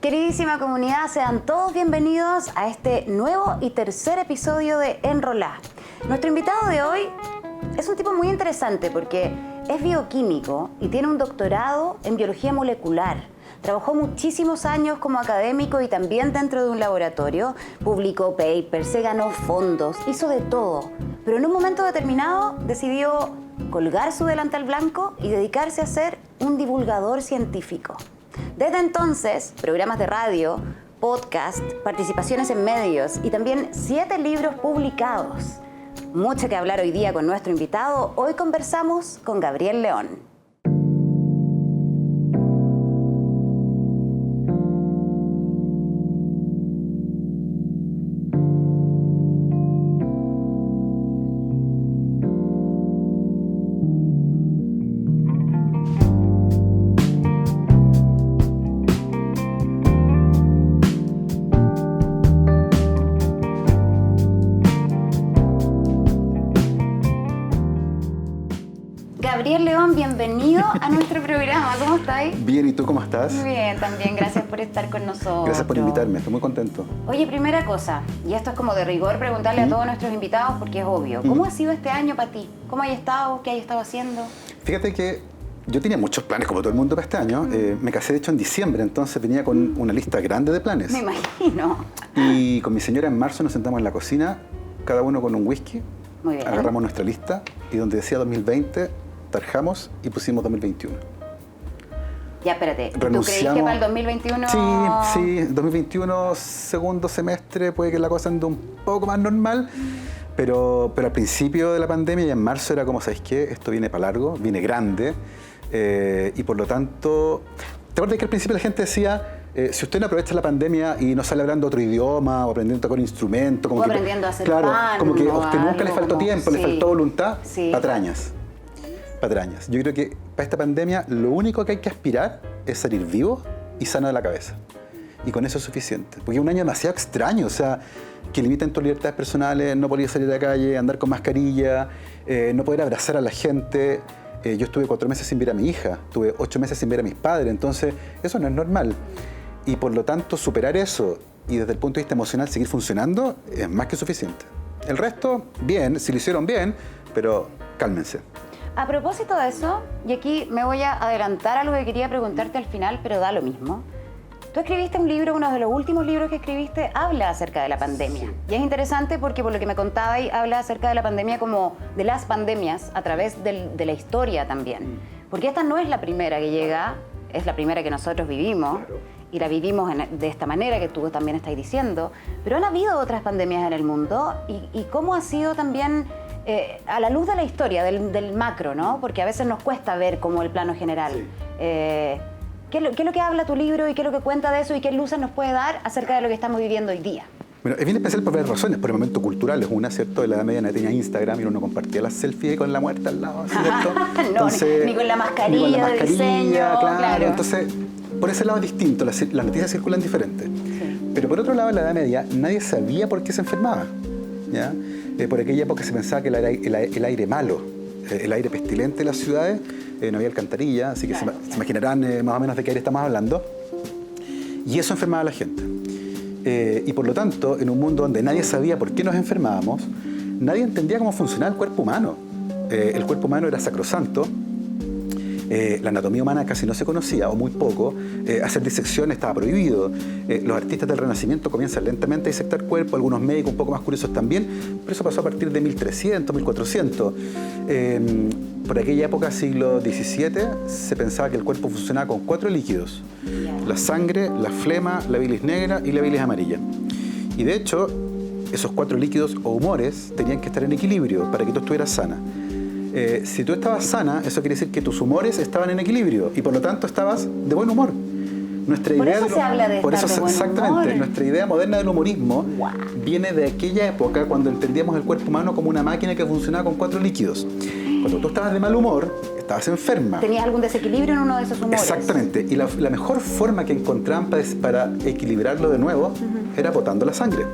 Queridísima comunidad, sean todos bienvenidos a este nuevo y tercer episodio de Enrolá. Nuestro invitado de hoy es un tipo muy interesante porque es bioquímico y tiene un doctorado en biología molecular. Trabajó muchísimos años como académico y también dentro de un laboratorio. Publicó papers, se ganó fondos, hizo de todo. Pero en un momento determinado decidió colgar su delantal blanco y dedicarse a ser un divulgador científico. Desde entonces, programas de radio, podcast, participaciones en medios y también 7 libros publicados. Mucho que hablar hoy día con nuestro invitado. Hoy conversamos con Gabriel León. Gabriel León, bienvenido a nuestro programa. ¿Cómo estáis? Bien, ¿y tú cómo estás? Muy bien, también. Gracias por estar con nosotros. Gracias por invitarme, estoy muy contento. Oye, primera cosa, y esto es como de rigor preguntarle a todos nuestros invitados porque es obvio. ¿Cómo ha sido este año para ti? ¿Cómo has estado? ¿Qué has estado haciendo? Fíjate que yo tenía muchos planes, como todo el mundo, para este año. Me casé, de hecho, en diciembre, entonces venía con una lista grande de planes. Me imagino. Y con mi señora en marzo nos sentamos en la cocina, cada uno con un whisky. Muy bien. Agarramos nuestra lista y donde decía 2020... tarjamos y pusimos 2021. Ya, espérate. ¿Tú creís que para el 2021...? Sí, 2021, segundo semestre, puede que la cosa ande un poco más normal, pero al principio de la pandemia y en marzo era como, ¿sabéis qué? Esto viene para largo, viene grande, y por lo tanto... ¿Te acuerdas que al principio la gente decía... si usted no aprovecha la pandemia y no sale hablando otro idioma o aprendiendo a tocar un instrumento... Como o que, aprendiendo a hacer claro, pan, como que a usted nunca le faltó tiempo, sí. le faltó voluntad, sí. patrañas. Yo creo que para esta pandemia lo único que hay que aspirar es salir vivo y sano de la cabeza. Y con eso es suficiente. Porque es un año demasiado extraño, o sea, que limitan tus libertades personales, no poder salir a la calle, andar con mascarilla, no poder abrazar a la gente. Yo estuve 4 meses sin ver a mi hija, estuve 8 meses sin ver a mis padres, entonces eso no es normal. Y por lo tanto, superar eso y desde el punto de vista emocional seguir funcionando es más que suficiente. El resto, bien, si lo hicieron bien, pero cálmense. A propósito de eso, y aquí me voy a adelantar a lo que quería preguntarte al final, pero da lo mismo. Tú escribiste un libro, uno de los últimos libros que escribiste, habla acerca de la pandemia. Sí. Y es interesante porque por lo que me contabais, habla acerca de la pandemia como de las pandemias a través de la historia también. Porque esta no es la primera que llega, es la primera que nosotros vivimos. Claro. Y la vivimos de esta manera que tú también estás diciendo. Pero han habido otras pandemias en el mundo y cómo ha sido también... a la luz de la historia, del macro, ¿no? Porque a veces nos cuesta ver como el plano general. Sí. ¿Qué es lo que habla tu libro y qué es lo que cuenta de eso y qué luces nos puede dar acerca de lo que estamos viviendo hoy día? Bueno, es bien especial por varias razones. Por el momento cultural, es una, ¿cierto? En la Edad Media nadie tenía Instagram y uno compartía las selfies con la muerte al lado, ¿cierto? No, entonces, ni con la mascarilla de diseño. Claro. Entonces, por ese lado es distinto, las noticias circulan diferentes. Sí. Pero por otro lado, en la Edad Media nadie sabía por qué se enfermaba, ¿ya? Por aquella época se pensaba que el aire malo, el aire pestilente de las ciudades, no había alcantarilla, así que claro. se imaginarán más o menos de qué aire estamos hablando. Y eso enfermaba a la gente. Y por lo tanto, en un mundo donde nadie sabía por qué nos enfermábamos, nadie entendía cómo funcionaba el cuerpo humano. El cuerpo humano era sacrosanto. La anatomía humana casi no se conocía, o muy poco. Hacer disecciones estaba prohibido. Los artistas del Renacimiento comienzan lentamente a disectar cuerpos, algunos médicos un poco más curiosos también, pero eso pasó a partir de 1300, 1400. Por aquella época, siglo XVII, se pensaba que el cuerpo funcionaba con 4 líquidos. La sangre, la flema, la bilis negra y la bilis amarilla. Y de hecho, esos 4 líquidos o humores tenían que estar en equilibrio para que tú estuvieras sana. Si tú estabas sana, eso quiere decir que tus humores estaban en equilibrio y por lo tanto estabas de buen humor. Nuestra por idea eso se habla de por estar eso, de buen exactamente, humor. Nuestra idea moderna del humorismo viene de aquella época cuando entendíamos el cuerpo humano como una máquina que funcionaba con 4 líquidos. Cuando tú estabas de mal humor, estabas enferma. ¿Tenías algún desequilibrio en uno de esos humores? Exactamente. Y la mejor forma que encontraban para equilibrarlo de nuevo era botando la sangre.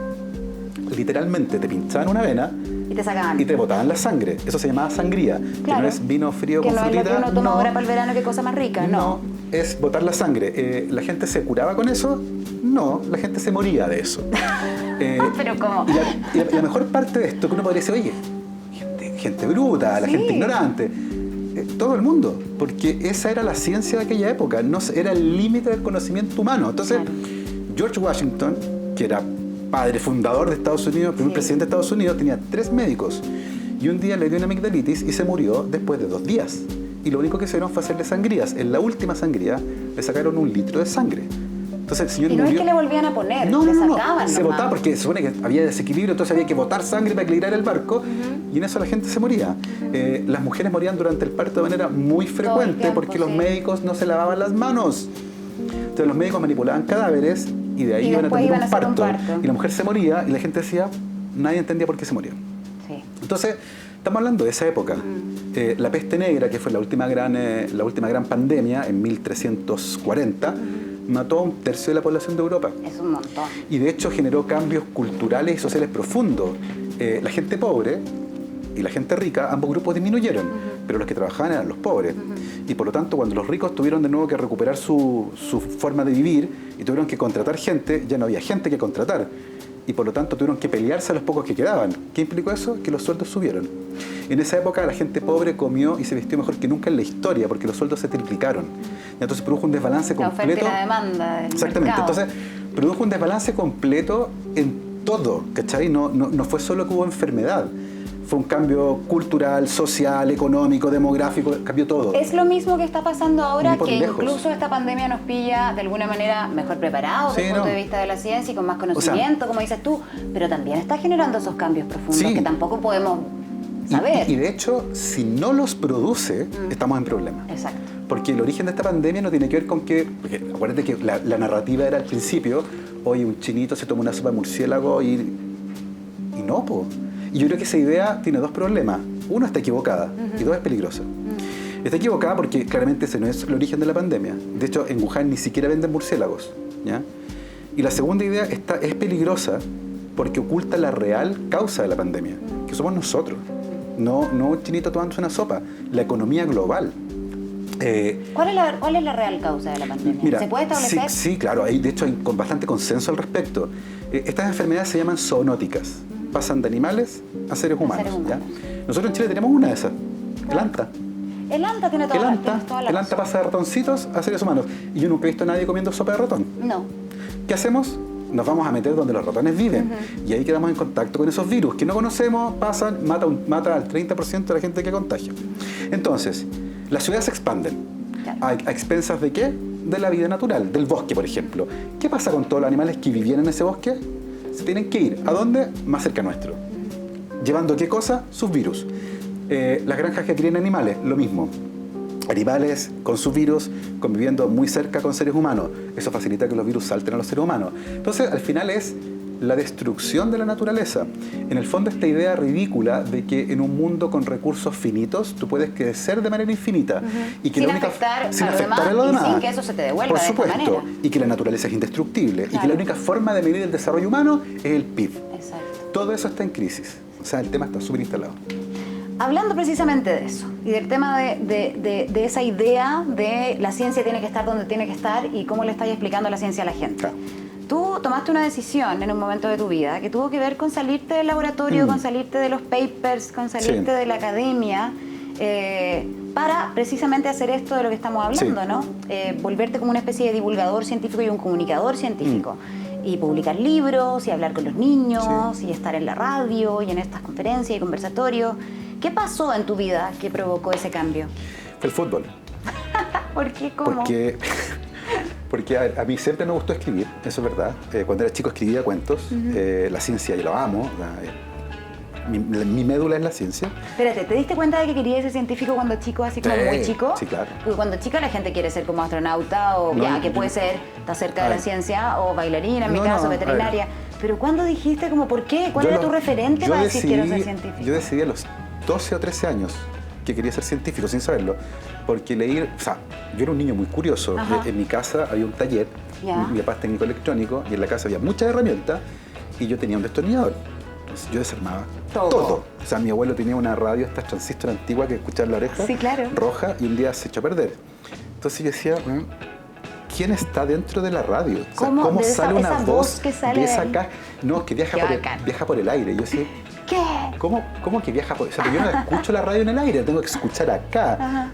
Literalmente te pinchaban una vena y te sacaban. Y te botaban la sangre. Eso se llamaba sangría. Claro. Que no es vino frío con frutita. Que no es lo que uno toma ahora para el verano, qué cosa más rica, no. es botar la sangre. ¿La gente se curaba con eso? No, la gente se moría de eso. ¿Pero cómo? Y la mejor parte de esto que uno podría decir, oye, gente bruta, la gente ignorante, todo el mundo, porque esa era la ciencia de aquella época, no, era el límite del conocimiento humano. Entonces, George Washington, que era padre fundador de Estados Unidos, primer presidente de Estados Unidos, tenía 3 médicos y un día le dio una amigdalitis y se murió después de 2 días. Y lo único que hicieron fue hacerle sangrías. En la última sangría le sacaron 1 litro de sangre. Entonces el señor y no murió. Es que le volvían a poner, no, le no, sacaban se botaba porque se supone que había desequilibrio, entonces había que botar sangre para equilibrar el barco y en eso la gente se moría. Las mujeres morían durante el parto de manera muy frecuente tiempo, porque los médicos no se lavaban las manos. Entonces los médicos manipulaban cadáveres y de ahí iban a tener un parto. Y la mujer se moría y la gente decía, nadie entendía por qué se moría. Sí. Entonces, estamos hablando de esa época. La peste negra, que fue la última gran pandemia en 1340, mató a 1/3 de la población de Europa. Es un montón. Y de hecho generó cambios culturales y sociales profundos. La gente pobre y la gente rica, ambos grupos disminuyeron, pero los que trabajaban eran los pobres. Y por lo tanto, cuando los ricos tuvieron de nuevo que recuperar su forma de vivir y tuvieron que contratar gente, ya no había gente que contratar. Y por lo tanto tuvieron que pelearse a los pocos que quedaban. ¿Qué implicó eso? Que los sueldos subieron. En esa época la gente pobre comió y se vistió mejor que nunca en la historia porque los sueldos se triplicaron. Y entonces produjo un desbalance completo. La oferta y la demanda del Exactamente. mercado. Entonces produjo un desbalance completo en todo, ¿cachai? No fue solo que hubo enfermedad. Fue un cambio cultural, social, económico, demográfico, cambió todo. Es lo mismo que está pasando ahora, que lejos. Incluso esta pandemia nos pilla de alguna manera mejor preparados desde el punto de vista de la ciencia y con más conocimiento, como dices tú, pero también está generando esos cambios profundos que tampoco podemos saber. Y de hecho, si no los produce, estamos en problemas. Exacto. Porque el origen de esta pandemia no tiene que ver con que, porque acuérdate que la narrativa era al principio, oye, un chinito se toma una sopa de murciélago y no, po. Y yo creo que esa idea tiene 2 problemas. Uno, está equivocada y 2, es peligrosa. Está equivocada porque claramente ese no es el origen de la pandemia. De hecho, en Wuhan ni siquiera venden murciélagos, ¿ya? Y la segunda idea es peligrosa porque oculta la real causa de la pandemia, que somos nosotros. No un chinito tomándose una sopa, la economía global. ¿Cuál es la real causa de la pandemia? Mira, ¿Se puede establecer? Sí, claro. De hecho, hay bastante consenso al respecto. Estas enfermedades se llaman zoonóticas. Pasan de animales a seres humanos. ¿Ya? Nosotros en Chile tenemos una de esas, el anta. El anta tiene toda la El anta pasa de ratoncitos a seres humanos. Y yo nunca he visto a nadie comiendo sopa de ratón. No. ¿Qué hacemos? Nos vamos a meter donde los ratones viven. Y ahí quedamos en contacto con esos virus que no conocemos, pasan, mata al 30% de la gente que contagia. Entonces, las ciudades se expanden. Claro. ¿A expensas de qué? De la vida natural, del bosque, por ejemplo. ¿Qué pasa con todos los animales que vivían en ese bosque? Se tienen que ir. ¿A dónde? Más cerca nuestro. ¿Llevando qué cosa? Sus virus. Las granjas que crían animales, lo mismo. Animales con sus virus conviviendo muy cerca con seres humanos. Eso facilita que los virus salten a los seres humanos. Entonces, al final es la destrucción de la naturaleza. En el fondo, esta idea ridícula de que en un mundo con recursos finitos tú puedes crecer de manera infinita y que sin la única, afectar a los demás y sin que eso se te devuelva. Por supuesto, de esta manera. Y que la naturaleza es indestructible. Claro. Y que la única forma de medir el desarrollo humano es el PIB. Exacto. Todo eso está en crisis. O sea, el tema está súper instalado. Hablando precisamente de eso y del tema de esa idea de la ciencia tiene que estar donde tiene que estar y cómo le estás explicando la ciencia a la gente. Claro. Tú tomaste una decisión en un momento de tu vida que tuvo que ver con salirte del laboratorio, con salirte de los papers, con salirte de la academia, para precisamente hacer esto de lo que estamos hablando, ¿no? Volverte como una especie de divulgador científico y un comunicador científico. Y publicar libros, y hablar con los niños, y estar en la radio, y en estas conferencias y conversatorios. ¿Qué pasó en tu vida que provocó ese cambio? Fue el fútbol. ¿Por qué? ¿Cómo? Porque a mí siempre me gustó escribir, eso es verdad. Cuando era chico escribía cuentos, la ciencia yo la amo, mi médula es la ciencia. Espérate, ¿te diste cuenta de que querías ser científico cuando chico, así como muy chico? Sí, claro. Porque cuando chica la gente quiere ser como astronauta o que puede ser, está cerca de la ciencia, o bailarina, en mi caso, veterinaria. Pero ¿cuándo dijiste como por qué? ¿Cuál era tu referente para decir quiero ser científico? Yo decidí a los 12 o 13 años que quería ser científico, sin saberlo. Porque leí, o sea, yo era un niño muy curioso. En mi casa había un taller, mi papá es técnico electrónico, y en la casa había muchas herramientas, y yo tenía un destornillador. Entonces yo desarmaba todo. O sea, mi abuelo tenía una radio, esta transistor antigua que escuchaba en la oreja, roja, y un día se echó a perder. Entonces yo decía, ¿quién está dentro de la radio? O sea, ¿Cómo de sale esa una voz que sale de esa de ahí? caja? No, que viaja por el aire. Yo decía, ¿Qué? ¿cómo que viaja por...? O sea, yo no escucho la radio en el aire, tengo que escuchar acá.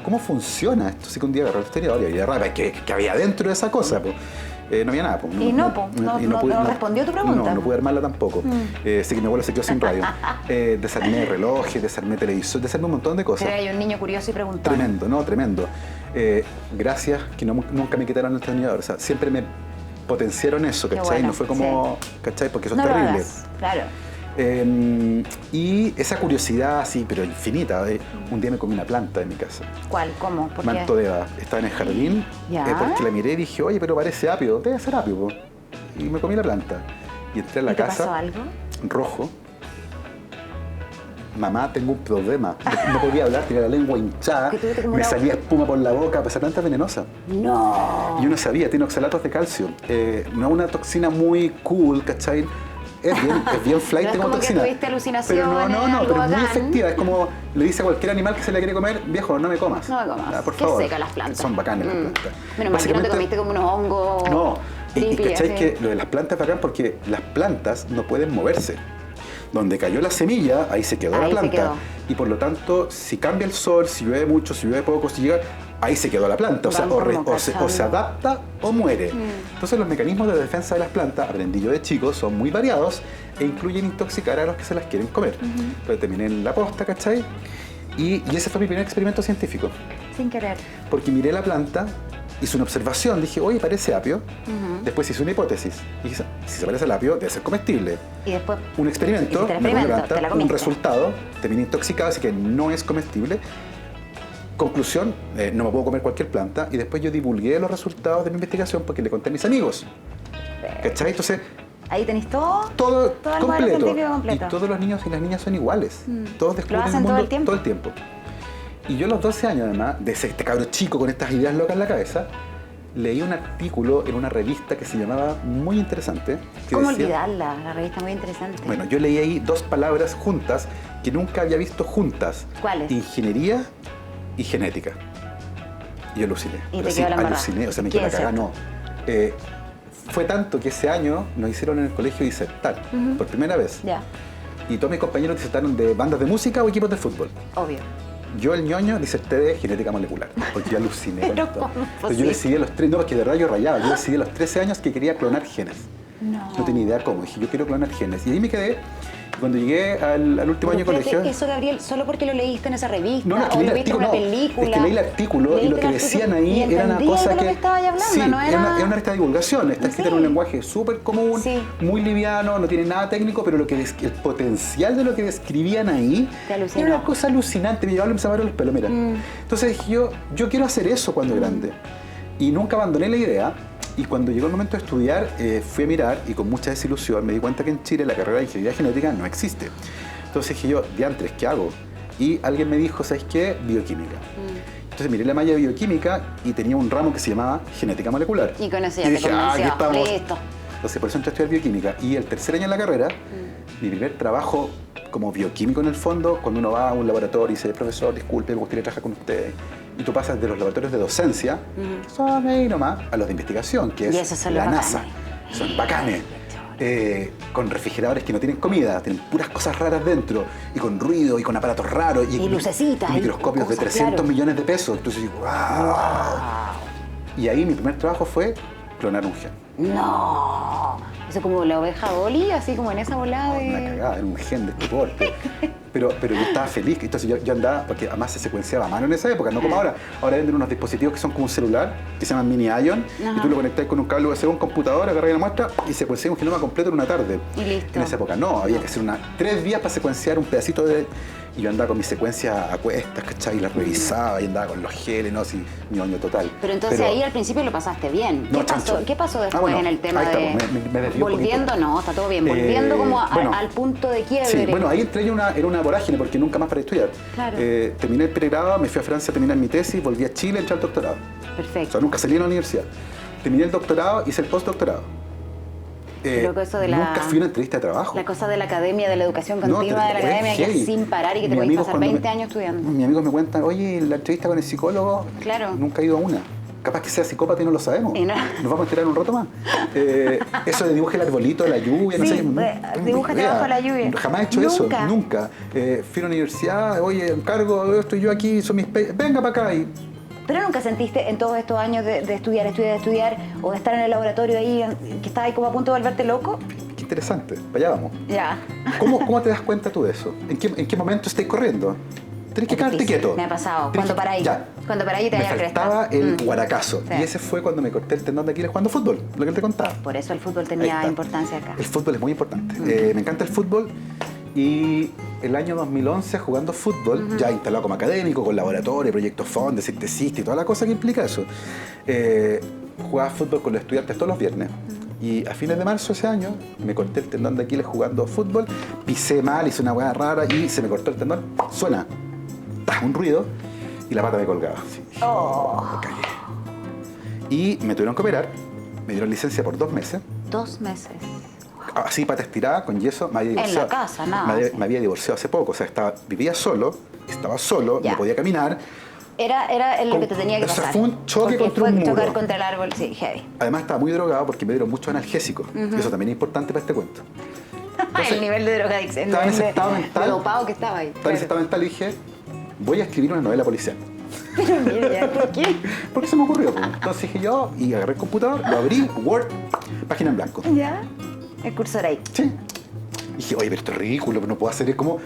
¿Cómo funciona esto? Así que un día agarré el exterior y había rara, ¿qué había dentro de esa cosa? Pues. No había nada. Pues. No respondió tu pregunta. No pude armarla tampoco. Así que mi abuelo se quedó sin radio. Desarmé relojes, desarmé televisor, desarmé un montón de cosas. Pero hay un niño curioso y preguntó. Tremendo. Gracias que nunca me quitaron el destornillador. O sea, siempre me potenciaron eso, ¿cachai? Bueno, no fue como, ¿cachai? Porque eso es no terrible. Lo hagas, claro. Y esa curiosidad así, pero infinita. Un día me comí una planta en mi casa. ¿Cuál? ¿Cómo? ¿Por Manto qué? de Eva. Estaba en el jardín porque la miré y dije, oye, pero parece apio. Debe ser apio, po. Y me comí la planta. Y entré a la casa. ¿Te pasó algo? Rojo. Mamá, tengo un problema. No podía hablar, tenía la lengua hinchada. Me salía espuma por la boca, pues esa planta es venenosa. No. Y uno sabía, tiene oxalatos de calcio. No es una toxina muy cool, ¿cachai? Es bien flight como toxina. Que tuviste alucinación, pero no, pero es muy bacán. efectiva. Es como le dice a cualquier animal que se la quiere comer, viejo, no me comas. No me comas. Por Qué favor. seca las plantas. Son bacanas las plantas. Menos mal que no te comiste como unos hongos. No, y ¿cachai? así. Que lo de las plantas es bacán porque las plantas no pueden moverse. Donde cayó la semilla, ahí se quedó la planta. Y por lo tanto, si cambia el sol, si llueve mucho, si llueve poco, si llega, ahí se quedó la planta. O sea, o se adapta o muere. Entonces los mecanismos de defensa de las plantas, aprendí yo de chico, son muy variados e incluyen intoxicar a los que se las quieren comer. Entonces terminé en la posta, ¿cachai? Y ese fue mi primer experimento científico. Sin querer. Porque miré la planta, hice una observación, dije, oye, parece apio. Después hice una hipótesis. Y dije, si se parece al apio, debe ser comestible. Y después Un experimento, me comí la planta, un resultado, terminé intoxicado, así que no es comestible. Conclusión, no me puedo comer cualquier planta. Y después yo divulgué los resultados de mi investigación porque le conté a mis amigos. ¿Cachai? Entonces, ahí tenéis todo el completo. completo. Y todos los niños y las niñas son iguales. Todos descubren ¿Lo hacen el mundo todo el tiempo? Y yo a los 12 años, además, de este cabro chico con estas ideas locas en la cabeza, leí un artículo en una revista que se llamaba Muy Interesante. ¿Cómo olvidarla? La revista Muy Interesante. Bueno, yo leí ahí dos palabras juntas que nunca había visto juntas. ¿Cuáles? Ingeniería y genética. Y yo aluciné. ¿Y te quedó la embarrada? Aluciné, o sea, me quedé la cagada, no. Fue tanto que ese año nos hicieron en el colegio disertar, por primera vez. Ya. Y todos mis compañeros disertaron de bandas de música o equipos de fútbol. Obvio. Yo, el ñoño, diserté de genética molecular, porque yo aluciné con esto. ¿Cómo Entonces yo decidí a los 3, no, porque de verdad yo rayaba, yo decidí a los 13 años que quería clonar genes. No tenía idea cómo, dije, yo quiero clonar genes. Y ahí me quedé. Cuando llegué al último año de colegio... Eso, Gabriel, solo porque lo leíste en esa revista, no, es que o leí lo el viste en artículo, una película. Es que leí el artículo y lo que decían ahí era una cosa que... estabas hablando, sí, no era... Es una revista de divulgación, está escrita en un lenguaje súper común, muy liviano, no tiene nada técnico, pero el potencial de lo que describían ahí era una cosa alucinante, me llevaba a los pelos, mira. Entonces dije yo quiero hacer eso cuando grande. Y nunca abandoné la idea. Y cuando llegó el momento de estudiar, fui a mirar y con mucha desilusión me di cuenta que en Chile la carrera de ingeniería genética no existe. Entonces dije yo, diantres, ¿qué hago? Y alguien me dijo, ¿sabes qué? Bioquímica. Entonces miré la malla de bioquímica y tenía un ramo que se llamaba genética molecular. Y con eso ya y te dije, convenció. aquí estamos. Listo. Entonces por eso entré a estudiar bioquímica. Y el tercer año en la carrera, mi primer trabajo como bioquímico en el fondo, cuando uno va a un laboratorio y dice, profesor, disculpe, me gustaría trabajar con usted. Y tú pasas de los laboratorios de docencia, que son ahí nomás, a los de investigación, que es la NASA. Son bacanes. Con refrigeradores que no tienen comida, tienen puras cosas raras dentro, y con ruido, y con aparatos raros, y lucecitas, y microscopios de 300 millones de pesos. Entonces, wow. Y ahí mi primer trabajo fue clonar un gen. No, eso como la oveja Dolly, así como en esa volada de... Una cagada, era un gen de este porte. Pero yo estaba feliz, entonces yo andaba, porque además se secuenciaba a mano en esa época, no como ahora. Ahora venden unos dispositivos que son como un celular, que se llaman mini ion, y tú lo conectás con un cable USB a un computador, agarras la muestra y secuencias un genoma completo en una tarde. Y listo. En esa época no, había que hacer 3 días para secuenciar un pedacito de... Y yo andaba con mis secuencias a cuestas, ¿cachai? Y las revisaba y andaba con los geles, ¿no? Así, ñoño total. Pero entonces ahí al principio lo pasaste bien. No, ¿Qué pasó después en el tema de...? Me desvió volviendo, no, está todo bien. Volviendo como al punto de quiebre. Sí, bueno, ahí entré yo era una vorágine porque nunca más para estudiar. Claro. Terminé el pregrado, me fui a Francia a terminar mi tesis, volví a Chile, entré al doctorado. Perfecto. O sea, nunca salí de la universidad. Terminé el doctorado, hice el postdoctorado. Creo que eso de nunca fui a una entrevista de trabajo. La cosa de la academia, de la educación continua de la academia, que es sin parar y que te puedes pasar 20 años estudiando. Mis amigos me cuentan, oye, la entrevista con el psicólogo, claro. Nunca he ido a una. Capaz que sea psicópata y no lo sabemos. No. Nos vamos a enterar un rato más. Eso de dibuje el arbolito, la lluvia, sí, no sé. Dibújate abajo la lluvia. Jamás he hecho eso, nunca. Fui a la universidad, oye, encargo, estoy yo aquí, son mis venga para acá. ¿Pero nunca sentiste en todos estos años de estudiar, o de estar en el laboratorio ahí, que estabas ahí como a punto de volverte loco? Qué interesante, para allá vamos. Ya. ¿Cómo te das cuenta tú de eso? ¿En qué momento estáis corriendo? Tenés que quedarte quieto. Me ha pasado. Cuando paráis. Cuando paráis y te vayas a cresta. Me faltaba el guaracazo. Sí. Y ese fue cuando me corté el tendón de Aquiles jugando fútbol, lo que te contaba. Por eso el fútbol tenía importancia acá. El fútbol es muy importante. Me encanta el fútbol. Y el año 2011, jugando fútbol, ya instalado como académico, con laboratorio, proyectos FONDES, sintesista y toda la cosa que implica eso, jugaba fútbol con los estudiantes todos los viernes. Y a fines de marzo de ese año me corté el tendón de Aquiles jugando fútbol, pisé mal, hice una hueá rara y se me cortó el tendón. Suena un ruido y la pata me colgaba. Sí, me cagué. Y me tuvieron que operar, me dieron licencia por 2 meses. 2 meses. Así, pata estirada, con yeso, me había divorciado. En la casa, nada. Me había divorciado hace poco, o sea, vivía solo, estaba solo, no podía caminar. Era lo que te tenía que pasar. O sea, fue un choque contra un muro. Chocar contra el árbol, sí, heavy. Además estaba muy drogado porque me dieron muchos analgésicos. Y eso también es importante para este cuento. Entonces, el nivel de drogadicción, estaba en ese estado mental. De dopado que estaba ahí. Estaba en ese estado mental y dije, voy a escribir una novela policial. Pero mira, ¿por qué? Porque se me ocurrió. Entonces dije yo, y agarré el computador, lo abrí, Word, página en blanco. ¿Ya? El cursor ahí. Sí. Y dije, oye, pero esto es ridículo, no puedo hacer, es como que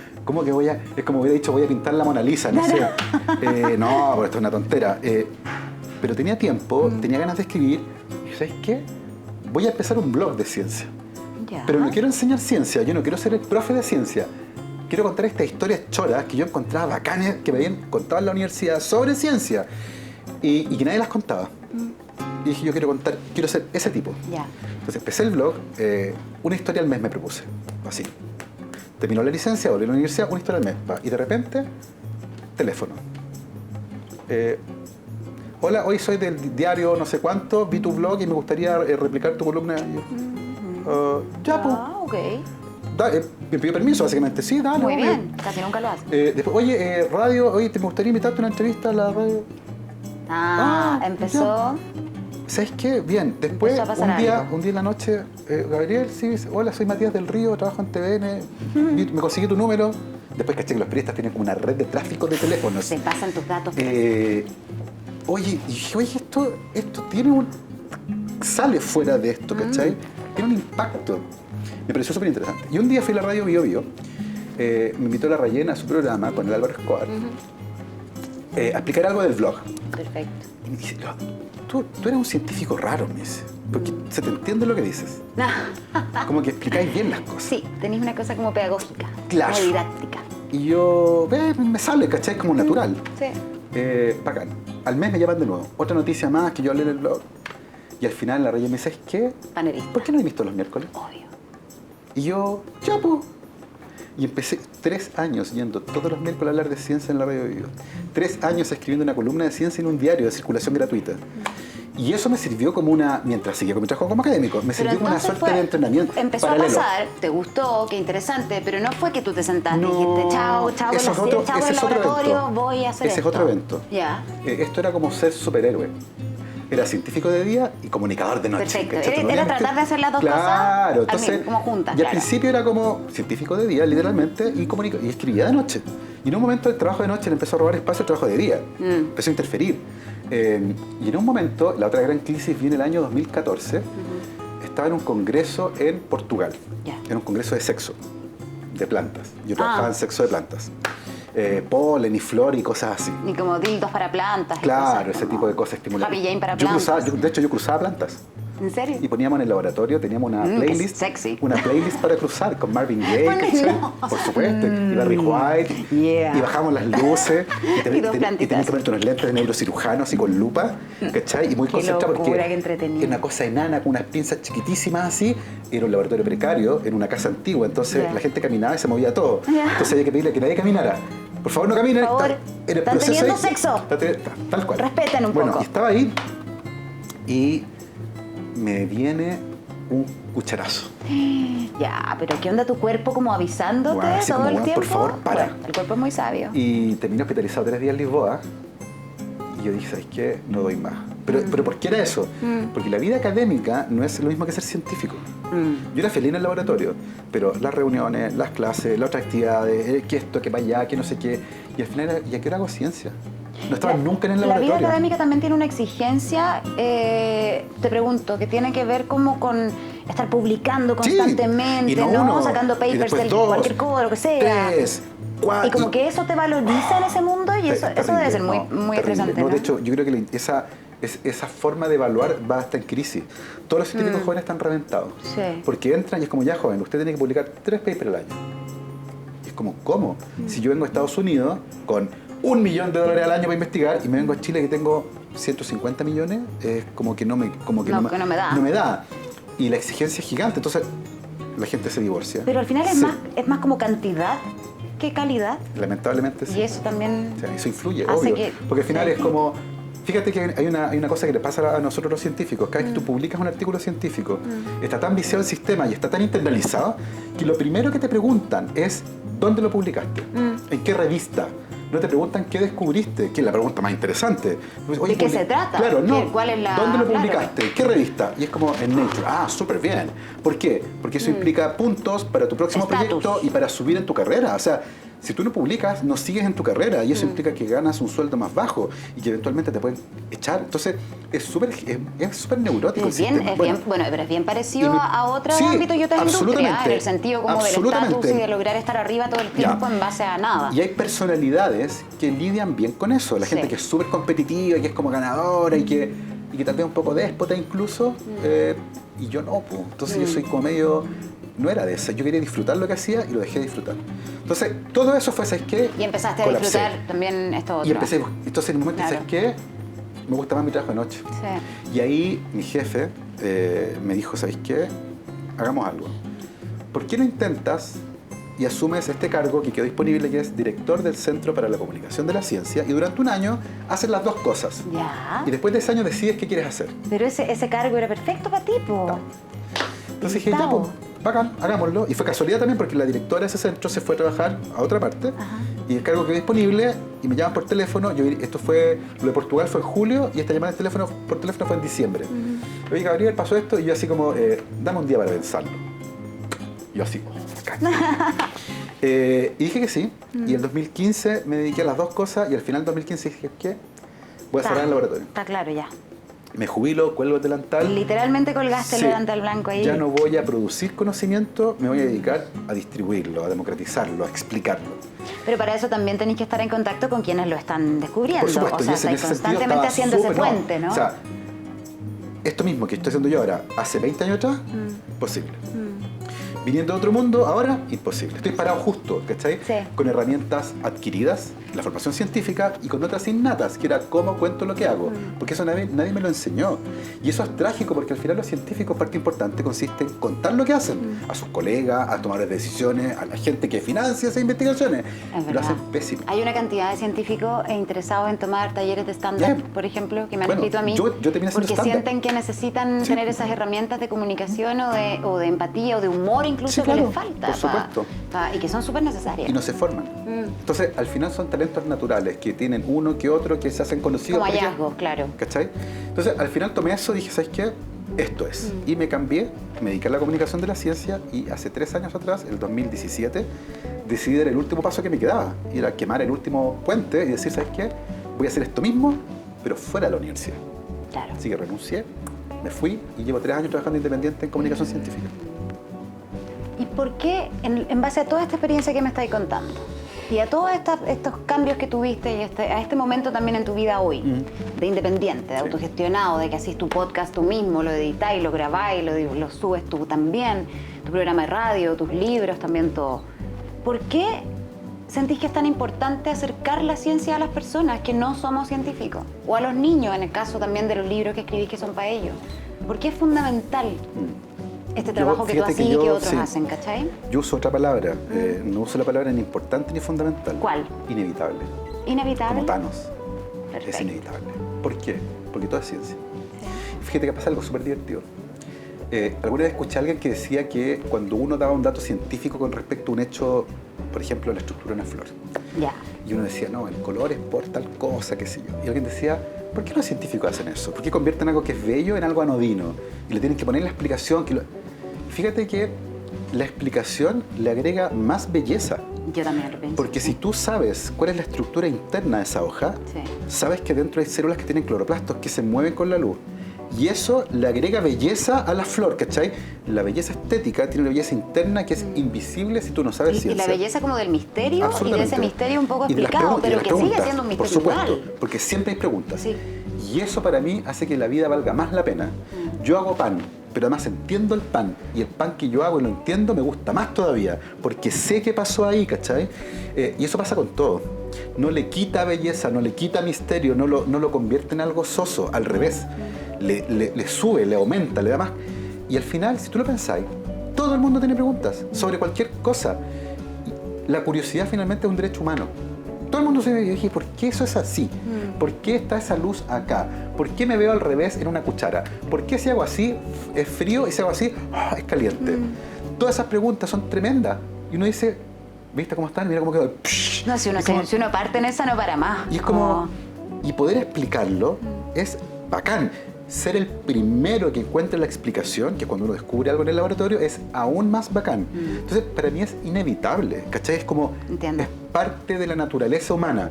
es como hubiera dicho, voy a pintar la Mona Lisa, no sé. No, pero esto es una tontera. Pero tenía tiempo, tenía ganas de escribir, y ¿sabes qué? Voy a empezar un blog de ciencia. Ya. Pero no quiero enseñar ciencia, yo no quiero ser el profe de ciencia. Quiero contar estas historias choras que yo encontraba bacanas, que me habían contado en la universidad sobre ciencia, y que nadie las contaba. Y dije, yo quiero ser ese tipo. Ya. Entonces empecé el blog, una historia al mes me propuse, así. Terminó la licencia, volví a la universidad, una historia al mes. Y de repente, teléfono. Hola, hoy soy del diario no sé cuánto, vi tu blog y me gustaría replicar tu columna. Ya, pues. Ok. Me pidió permiso, básicamente. Sí, dale. Muy bien, casi nunca lo hace. Después, oye, radio, oye, me gustaría invitarte a una entrevista a la radio. Empezó. Ya. ¿Sabes qué? Bien, después un día en la noche, Gabriel, sí, hola, soy Matías del Río, trabajo en TVN, me conseguí tu número. Después caché que los periodistas tienen como una red de tráfico de teléfonos. Se pasan tus datos. Oye, esto tiene sale fuera de esto, ¿cachai? Tiene un impacto. Me pareció súper interesante. Y un día fui a la radio Bio Bio, me invitó la Rayena a su programa con el Álvaro Escobar a explicar algo del blog. Perfecto. Y me dice, tú eres un científico raro, me dice, porque se te entiende lo que dices. Como que explicáis bien las cosas. Sí, tenéis una cosa como pedagógica, claro, como didáctica. Y yo, me sale, ¿cachai? Como natural. Sí. Bacán. Al mes me llaman de nuevo. Otra noticia más que yo hablé en el blog. Y al final la Rayena me dice, ¿sabes qué? Panelista. ¿Por qué no he visto los miércoles? Obvio. Y yo, ya, pues. Y empecé 3 años yendo todos los miércoles a hablar de ciencia en la radio Vivo. 3 años escribiendo una columna de ciencia en un diario de circulación gratuita. Y eso me sirvió como mientras seguía con mi trabajo como académico, me sirvió como una suerte de entrenamiento empezó paralelo. a pasar, te gustó, qué interesante, pero no fue que tú te sentaste y No, dijiste, chao ese es otro laboratorio, evento. voy a hacer Ese esto. es otro evento. Ya. Esto era como ser superhéroe. Era científico de día y comunicador de noche. Perfecto. Era tratar de hacer las dos cosas claro, entonces, como juntas. Y al principio era como científico de día, literalmente, y escribía de noche. Y en un momento el trabajo de noche le empezó a robar espacio al trabajo de día. Empezó a interferir. Y en un momento, la otra gran crisis viene el año 2014. Estaba en un congreso en Portugal. En un congreso de sexo, de plantas. Yo trabajaba en sexo de plantas. Polen y flor y cosas así. Y como dildos para plantas. Claro, ese tipo de cosas estimulantes. Happy Jane para plantas. De hecho, yo cruzaba plantas. ¿En serio? Y poníamos en el laboratorio, teníamos una playlist. Sexy. Una playlist para cruzar con Marvin Gaye, ¿cachai? Por supuesto. Y Barry White. Yeah. Y bajamos las luces. Y tenías que ponerte unos lentes de neurocirujano así con lupa, ¿cachai? Y muy concentrado porque era una cosa enana con unas pinzas chiquitísimas así. Era un laboratorio precario en una casa antigua. Entonces la gente caminaba y se movía todo. Entonces había que pedirle que nadie caminara. Por favor, no caminen. Por favor, están teniendo sexo. Tal cual. Respeten un poco. Bueno, y estaba ahí y me viene un cucharazo. Ya, pero ¿qué onda tu cuerpo como avisándote Bueno, así todo como, el bueno, tiempo? por favor, para. Bueno, el cuerpo es muy sabio. Y terminé hospitalizado 3 días en Lisboa. Y yo dije, ¿sabes qué? No doy más. Pero ¿por qué era eso? Porque la vida académica no es lo mismo que ser científico. Yo era feliz en el laboratorio, pero las reuniones, las clases, las otras actividades, que esto, que para allá, que no sé qué. Y al final, ¿y a qué hora hago ciencia? No estaba nunca en el laboratorio. La vida académica también tiene una exigencia, te pregunto, que tiene que ver como con estar publicando constantemente, y no uno, sacando y papers después de dos, cualquier cosa, lo que sea. 3, 4. Y como que eso te valoriza en ese mundo y eso debe ser muy, muy estresante, ¿no? De hecho, yo creo que esa forma de evaluar va hasta en crisis. Todos los científicos jóvenes están reventados. Sí. Porque entran y es como, ya joven, usted tiene que publicar 3 papers al año. Y es como, ¿cómo? Si yo vengo a Estados Unidos con $1 millón al año para investigar y me vengo a Chile que tengo 150 millones, es como que no me da. No me da. Y la exigencia es gigante, entonces la gente se divorcia. Pero al final es más como cantidad que calidad. Lamentablemente sí. Y eso también... O sea, eso influye, hace obvio. que... Porque al final sí. es como... Fíjate que hay una cosa que le pasa a nosotros los científicos. Cada vez que tú publicas un artículo científico, está tan viciado el sistema y está tan internalizado que lo primero que te preguntan es ¿dónde lo publicaste? ¿En qué revista? No te preguntan qué descubriste, que es la pregunta más interesante. ¿De qué se trata? Claro, no. ¿Cuál es la...? ¿Dónde lo claro. publicaste? ¿Qué revista? Y es como en Nature. Ah, súper bien. ¿Por qué? Porque eso implica puntos para tu próximo proyecto y para subir en tu carrera. O sea, si tú no publicas, no sigues en tu carrera y eso implica que ganas un sueldo más bajo y que eventualmente te pueden echar. Entonces, es súper neurótico el sistema. Pero es bien parecido a otros sí, ámbitos y otras industrias, en el sentido como del absolutamente. estatus y de lograr estar arriba todo el tiempo en base a nada. Y hay personalidades que lidian bien con eso. La gente que es súper competitiva y que es como ganadora y que tal vez un poco déspota incluso. Y yo no, pues. Entonces yo soy como medio... No era de eso. Yo quería disfrutar lo que hacía y lo dejé de disfrutar. Entonces, todo eso fue, ¿sabes qué? Y empezaste a disfrutar también esto otro. Y empecé... Entonces, en un momento, ¿sabes qué? Me gusta más mi trabajo de noche. Sí. Y ahí mi jefe me dijo, ¿sabes qué? Hagamos algo. ¿Por qué no intentas y asumes este cargo que quedó disponible, que es director del Centro para la Comunicación de la Ciencia, y durante un año haces las dos cosas? Ya. Y después de ese año decides qué quieres hacer. Pero ese cargo era perfecto para ti, po. Entonces dije, ya, pues, bacán, hagámoslo. Y fue casualidad también porque la directora de ese centro se fue a trabajar a otra parte. Ajá. Y el cargo quedó disponible y me llaman por teléfono. Lo de Portugal fue en julio y esta llamada por teléfono fue en diciembre. Oye, Gabriel, pasó esto y yo así como, dame un día para pensarlo. Yo así, bacán. Y dije que sí. Y en 2015 me dediqué a las dos cosas y al final del 2015 dije, ¿qué? Voy a cerrar el laboratorio. Está claro ya. Me jubilo, cuelgo el delantal. Literalmente colgaste el delantal blanco ahí. Ya no voy a producir conocimiento, me voy a dedicar a distribuirlo, a democratizarlo, a explicarlo. Pero para eso también tenéis que estar en contacto con quienes lo están descubriendo. Por supuesto, o sea, estáis constantemente haciendo ese puente, ¿no? O sea, esto mismo que estoy haciendo yo ahora, hace 20 años atrás, posible. Viniendo de otro mundo, ahora, imposible. Estoy parado justo, ¿cachai? Sí. Con herramientas adquiridas, la formación científica, y con otras innatas, que era cómo cuento lo que hago. Porque eso nadie me lo enseñó. Y eso es trágico, porque al final los científicos, parte importante, consiste en contar lo que hacen a sus colegas, a tomadores de decisiones, a la gente que financia esas investigaciones. Es lo hacen pésimo. Hay una cantidad de científicos interesados en tomar talleres de stand-up, por ejemplo, que me han escrito a mí. Yo terminé haciendo porque stand-up. sienten que necesitan tener esas herramientas de comunicación o de empatía o de humor incluso, Sí, claro, que les falta. por supuesto. Y que son súper necesarias. Y no se forman. Entonces, al final son talentos naturales que tienen uno que otro que se hacen conocidos. Como hallazgos, claro. ¿Cachai? Entonces, al final tomé eso y dije, ¿sabes qué? Esto es. Y me cambié, me dediqué a la comunicación de la ciencia y hace 3 años atrás, el 2017, decidí dar el último paso que me quedaba. Y era quemar el último puente y decir, ¿sabes qué? Voy a hacer esto mismo, pero fuera de la universidad. Claro. Así que renuncié, me fui y llevo 3 años trabajando independiente en comunicación científica. ¿Y por qué, en base a toda esta experiencia que me estáis contando, y a todos estos cambios que tuviste y a este momento también en tu vida hoy, de independiente, de autogestionado, de que hacís tu podcast tú mismo, lo editáis, lo grabáis, lo subes tú también, tu programa de radio, tus libros, también todo, ¿por qué sentís que es tan importante acercar la ciencia a las personas que no somos científicos? O a los niños, en el caso también de los libros que escribís que son para ellos. ¿Por qué es fundamental este trabajo que tú haces y que otros hacen, ¿cachai? Yo uso otra palabra, no uso la palabra ni importante ni fundamental. ¿Cuál? Inevitable. ¿Inevitable? Como Thanos. Perfecto. Es inevitable. ¿Por qué? Porque todo es ciencia. Fíjate que pasa algo súper divertido. Alguna vez escuché a alguien que decía que cuando uno daba un dato científico con respecto a un hecho, por ejemplo, la estructura de una flor, Ya. y uno decía, no, el color es por tal cosa, qué sé yo. Y alguien decía, ¿por qué los científicos hacen eso? ¿Por qué convierten algo que es bello en algo anodino? Y le tienen que poner la explicación. Fíjate que la explicación le agrega más belleza. Yo también lo pienso. Porque si tú sabes cuál es la estructura interna de esa hoja, Sí. sabes que dentro hay células que tienen cloroplastos que se mueven con la luz. Y eso le agrega belleza a la flor, ¿cachai? La belleza estética tiene una belleza interna que es invisible si tú no sabes Y ciencia. la belleza como del misterio y de Absolutamente. ese misterio un poco Y de las explicado, preguntas, y de pero las que sigue preguntas, siendo un por misterio supuesto, igual. porque siempre hay preguntas. Sí. Y eso para mí hace que la vida valga más la pena. Yo hago pan, pero además entiendo el pan. Y el pan que yo hago y lo entiendo me gusta más todavía, porque sé qué pasó ahí, ¿cachai? Y eso pasa con todo. No le quita belleza, no le quita misterio, no lo convierte en algo soso, al revés. Le sube, le aumenta, le da más. Y al final, si tú lo pensáis, todo el mundo tiene preguntas sobre cualquier cosa. La curiosidad finalmente es un derecho humano. Todo el mundo se dice, ¿por qué eso es así? ¿Por qué está esa luz acá? ¿Por qué me veo al revés en una cuchara? ¿Por qué si hago así es frío y si hago así es caliente? Todas esas preguntas son tremendas. Y uno dice, ¿viste cómo están? Mira cómo quedó. No, si uno parte en esa no para más. Y es como... Y poder explicarlo es bacán. Ser el primero que encuentre la explicación, que cuando uno descubre algo en el laboratorio, es aún más bacán. Entonces, para mí es inevitable, ¿cachai? Es como... Entiendo. Es parte de la naturaleza humana.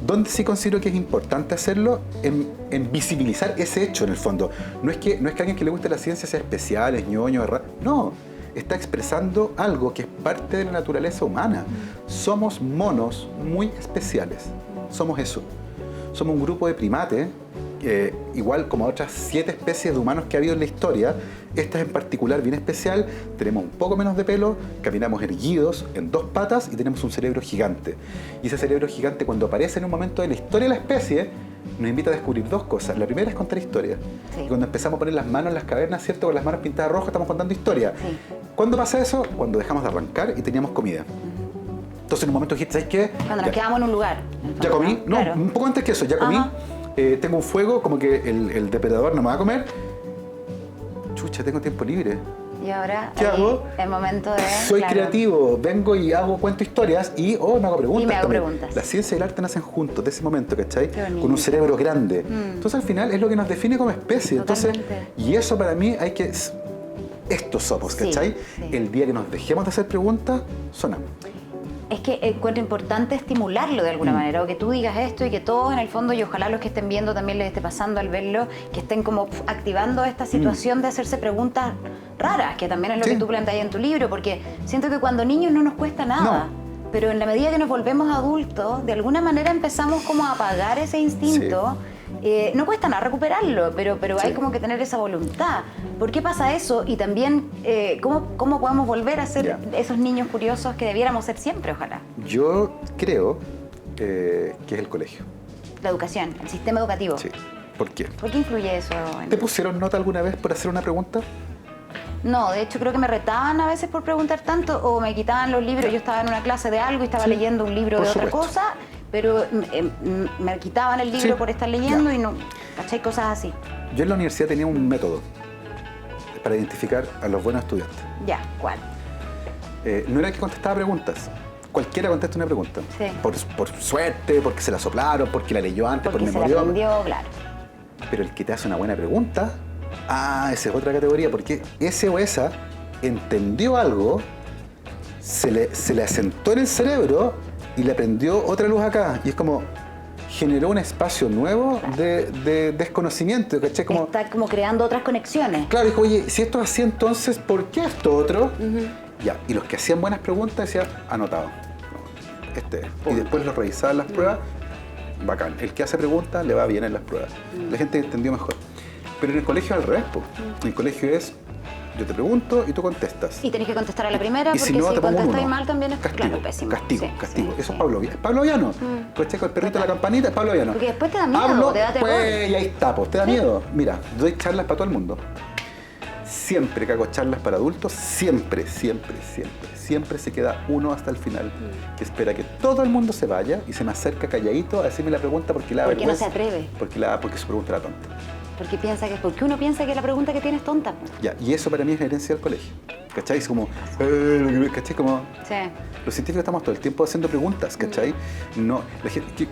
Donde sí considero que es importante hacerlo en visibilizar ese hecho, en el fondo. No es que a alguien que le guste la ciencia sea especial, es ñoño, es raro. No. Está expresando algo que es parte de la naturaleza humana. Somos monos muy especiales. Somos eso. Somos un grupo de primates, igual como otras 7 especies de humanos que ha habido en la historia. Esta es en particular bien especial. Tenemos un poco menos de pelo, caminamos erguidos en 2 patas y tenemos un cerebro gigante. Y ese cerebro gigante, cuando aparece en un momento de la historia de la especie, nos invita a descubrir 2 cosas. La primera es contar historias. Sí. Y cuando empezamos a poner las manos en las cavernas, ¿cierto? Con las manos pintadas rojo, estamos contando historias. Sí. ¿Cuándo pasa eso? Cuando dejamos de arrancar y teníamos comida. Entonces en un momento dijiste, ¿sabes qué? Cuando nos quedamos en un lugar. en el Ya fondo, comí, no, Claro. un poco antes que eso, ya comí, Ajá. tengo un fuego, como que el depredador no me va a comer. Chucha, tengo tiempo libre. Y ahora ¿Qué ahí, hago? el momento de... Soy claro. creativo, vengo y cuento historias y me hago preguntas. Y me hago también. preguntas. La ciencia y el arte nacen juntos, de ese momento, ¿cachai? Qué bonito. Con un cerebro grande. Entonces al final es lo que nos define como especie. Totalmente. Entonces, y eso para mí hay que... Estos somos, Sí, ¿cachai? sí. El día que nos dejemos de hacer preguntas, sonamos. Es que encuentro importante estimularlo de alguna manera, o que tú digas esto y que todos en el fondo, y ojalá los que estén viendo también les esté pasando al verlo, que estén como activando esta situación de hacerse preguntas raras, que también es lo Sí. que tú planteas en tu libro, porque siento que cuando niños no nos cuesta nada. Pero en la medida que nos volvemos adultos, de alguna manera empezamos como a apagar ese instinto. No cuesta nada recuperarlo, pero hay Sí. como que tener esa voluntad. ¿Por qué pasa eso? Y también, ¿cómo podemos volver a ser Ya. esos niños curiosos que debiéramos ser siempre, ojalá? Yo creo que es el colegio. La educación, el sistema educativo. Sí. ¿Por qué? ¿Por qué influye eso? ¿Te pusieron nota alguna vez por hacer una pregunta? No, de hecho creo que me retaban a veces por preguntar tanto o me quitaban los libros. Yo estaba en una clase de algo y estaba Sí, leyendo un libro por de otra supuesto. cosa, pero me quitaban el libro Sí, por estar leyendo ya. y no, ¿cachai? Cosas así. Yo en la universidad tenía un método para identificar a los buenos estudiantes. Ya, ¿cuál? No era el que contestaba preguntas. Cualquiera contesta una pregunta. Sí. Por suerte, porque se la soplaron, porque la leyó antes, Porque por se la memoria. aprendió, claro. Pero el que te hace una buena pregunta, esa es otra categoría, porque ese o esa entendió algo, se le asentó en el cerebro y le prendió otra luz acá. Y es como, generó un espacio nuevo de desconocimiento, ¿cachai? Como, Está como creando otras conexiones. claro, dijo, oye, si esto es así, entonces, ¿por qué esto otro? Ya, y los que hacían buenas preguntas decían, anotado. Este es. Y después los revisaban las pruebas, bacán. El que hace preguntas le va bien en las pruebas. La gente entendió mejor. Pero en el colegio al revés, po. En el colegio es, yo te pregunto y tú contestas. Y tenés que contestar a la primera, Y porque si no, te pongo un contestáis 1. mal también es Castigo, claro, pésimo. castigo, Sí, castigo. sí, Eso sí. es pavloviano. Coche con el perrito de la campanita, es pavloviano. Porque después te da miedo, Hablo, te da terror. pues, y ahí está, pues, te da miedo. Mira, doy charlas para todo el mundo. Siempre que hago charlas para adultos, siempre se queda uno hasta el final, que espera que todo el mundo se vaya y se me acerca calladito a decirme la pregunta porque la Porque no vergüenza- se atreve. porque su pregunta era tonta. Porque uno piensa que la pregunta que tiene es tonta. Ya, y eso para mí es la herencia del colegio. ¿Cachai? Es como, ¿cachai? Como, Sí. los científicos estamos todo el tiempo haciendo preguntas, ¿cachai? No,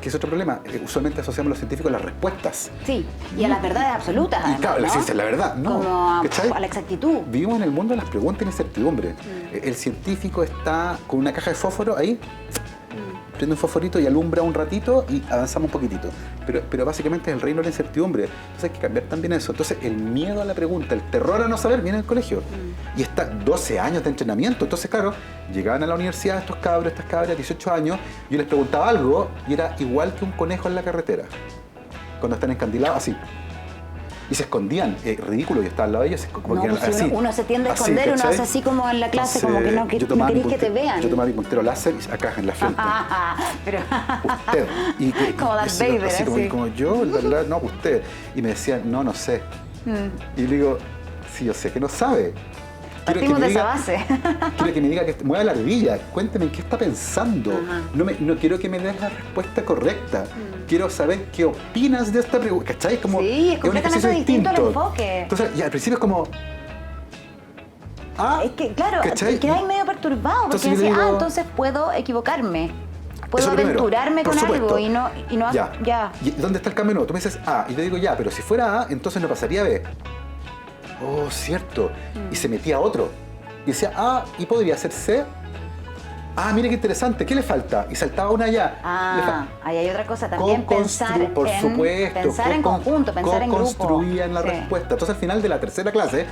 que es otro problema. Usualmente asociamos a los científicos a las respuestas. Sí, y a las verdades absolutas, Y además, claro, la ¿no? ciencia es la verdad, ¿no? Como ¿cachai? a la exactitud. Vivimos en el mundo de las preguntas y la incertidumbre. El científico está con una caja de fósforo ahí, prende un fosforito y alumbra un ratito y avanzamos un poquitito. Pero básicamente es el reino de la incertidumbre. Entonces hay que cambiar también eso. Entonces el miedo a la pregunta, el terror a no saber viene del colegio. Y está 12 años de entrenamiento. Entonces, claro, llegaban a la universidad estos cabros, estas cabras, 18 años, yo les preguntaba algo y era igual que un conejo en la carretera. Cuando están encandilados, así. Y se escondían, ridículo, yo estaba al lado de ellos, como No, que pues así. si uno se tiende a así, esconder, uno ¿cachai? hace así como en la clase, Entonces, como que no, yo tomaba no mi querés que te vean. Yo tomaba mi puntero láser acá en la frente. Pero Usted. Como Darth así, Vader, así así. como yo, no, usted. Y me decían, no sé. Y le digo, sí, yo sé que no sabe. Partimos de esa base. Quiero que me diga, que mueva la ardilla, cuénteme qué está pensando. No quiero que me des la respuesta correcta. Quiero saber qué opinas de esta pregunta. ¿Cachai? Como, Sí, es completamente distinto el enfoque. Entonces, ya al principio es como... Es que, claro, ¿cachai? quedáis medio perturbado, porque Entonces yo decís, digo- entonces puedo equivocarme. Puedo Eso primero, aventurarme por con supuesto. algo y no ya. ¿Y dónde está el cambio nuevo? Tú me dices A y te digo ya, pero si fuera A, entonces no pasaría a B. Oh, cierto. Y se metía a otro. Y decía A y podría ser C. Ah, mire qué interesante, ¿qué le falta? Y saltaba una allá. Ahí hay otra cosa también, pensar en conjunto, pensar en grupo. Construían la respuesta. Entonces al final de la tercera clase